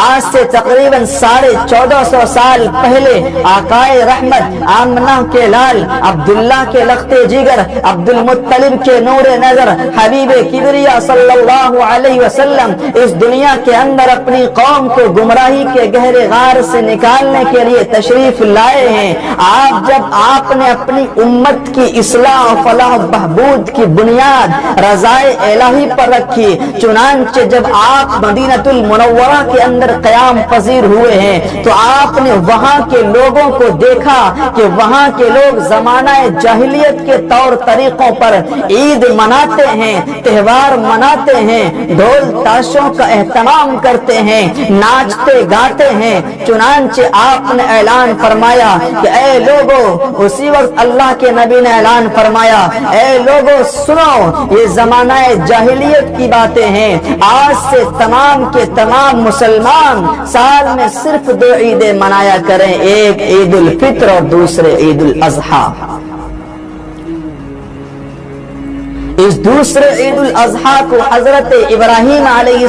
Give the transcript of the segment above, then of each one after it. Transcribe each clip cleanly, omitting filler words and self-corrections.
آج سے تقریباً 1450 سال پہلے آقائے رحمت آمنہ کے لال عبداللہ کے لختے جگر عبد المطلب کے نور نظر حبیب کبریا صلی اللہ علیہ وسلم اس دنیا کے اندر اپنی قوم کو گمراہی کے گہرے غار سے نکالنے کے لیے تشریف لائے ہیں۔ آپ نے اپنی امت کی اصلاح و فلاح و بہبود کی بنیاد رضائے الہی پر رکھی، چنانچہ جب آپ مدینہ المنورہ کے اندر قیام پذیر ہوئے ہیں تو آپ نے وہاں کے لوگوں کو دیکھا کہ وہاں کے لوگ زمانہ جاہلیت کے طور طریقوں پر عید مناتے ہیں، تہوار مناتے ہیں، ڈھول تاشوں کا اہتمام کرتے ہیں، ناچتے گاتے ہیں۔ چنانچہ آپ نے اعلان فرمایا کہ اے لوگو، اسی وقت اللہ کے نبی نے اعلان فرمایا اے لوگو سنو، یہ زمانہ جاہلیت کی باتیں ہیں، آج سے تمام کے تمام مسلمان سال میں صرف 2 عیدیں منایا کریں، ایک عید الفطر اور دوسرے عید الاضحیٰ۔ اس دوسرے عید الاضحیٰ کو حضرت ابراہیم علیہ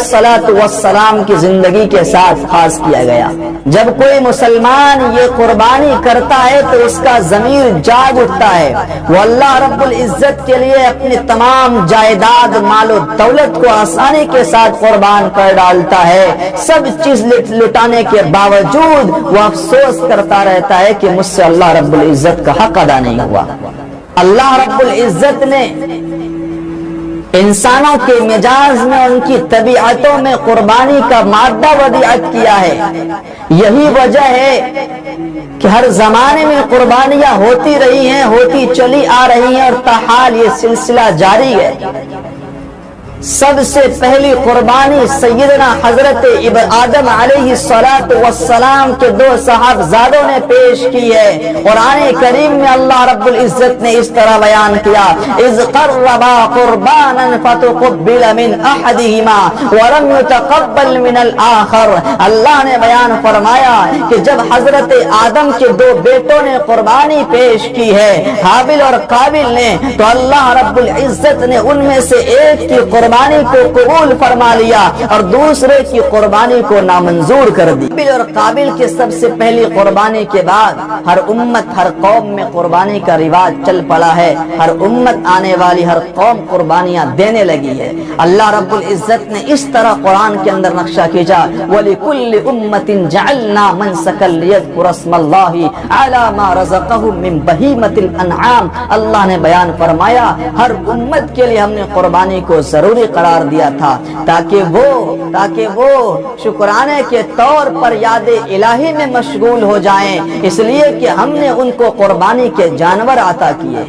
السلام کی زندگی کے ساتھ خاص کیا گیا۔ جب کوئی مسلمان یہ قربانی کرتا ہے تو اس کا ضمیر جاگ اٹھتا ہے، وہ اللہ رب العزت کے لیے اپنی تمام جائیداد مال و دولت کو آسانی کے ساتھ قربان کر ڈالتا ہے۔ سب چیز لٹانے کے باوجود وہ افسوس کرتا رہتا ہے کہ مجھ سے اللہ رب العزت کا حق ادا نہیں ہوا۔ اللہ رب العزت نے انسانوں کے مزاج میں، ان کی طبیعتوں میں قربانی کا مادہ ودیعت کیا ہے۔ یہی وجہ ہے کہ ہر زمانے میں قربانیاں ہوتی رہی ہیں، ہوتی چلی آ رہی ہیں اور تاحال یہ سلسلہ جاری ہے۔ سب سے پہلی قربانی سیدنا حضرت آدم علیہ السلام کے 2 صاحبزادوں نے پیش کی ہے۔ قرآن کریم میں اللہ رب العزت نے اس طرح بیان کیا اذ قربا قربانا فتقبل من احدہما ولم يتقبل من الآخر۔ اللہ نے بیان فرمایا کہ جب حضرت آدم کے 2 بیٹوں نے قربانی پیش کی ہے، حابل اور قابل نے، تو اللہ رب العزت نے ان میں سے ایک کی قربانی کو قبول فرما لیا اور دوسرے کی قربانی کو نامنظور کر دی۔ حابل اور قابل کے سب سے پہلی قربانی کے بعد ہر امت ہر قوم میں قربانی کا رواج چل پڑا ہے۔ ہر امت آنے والی ہر قوم قربانیاں دینے لگی ہے۔ اللہ رب العزت نے اس طرح قرآن کے اندر نقشہ کھینچا وَلِكُلِّ أُمَّةٍ جَعَلْنَا مَنْسَكًا لِيَذْكُرَ اسْمَ اللَّهِ عَلَى مَا رَزَقَهُم مِّن بَهِيمَةِ الْأَنْعَامِ۔ اللہ نے بیان فرمایا ہر امت کے لیے ہم نے قربانی کو ضروری قرار دیا تھا تاکہ وہ شکرانے کے طور پر یاد الہی میں مشغول ہو جائیں، اس لیے کہ ہم نے ان کو قربانی کے جانور عطا کیے۔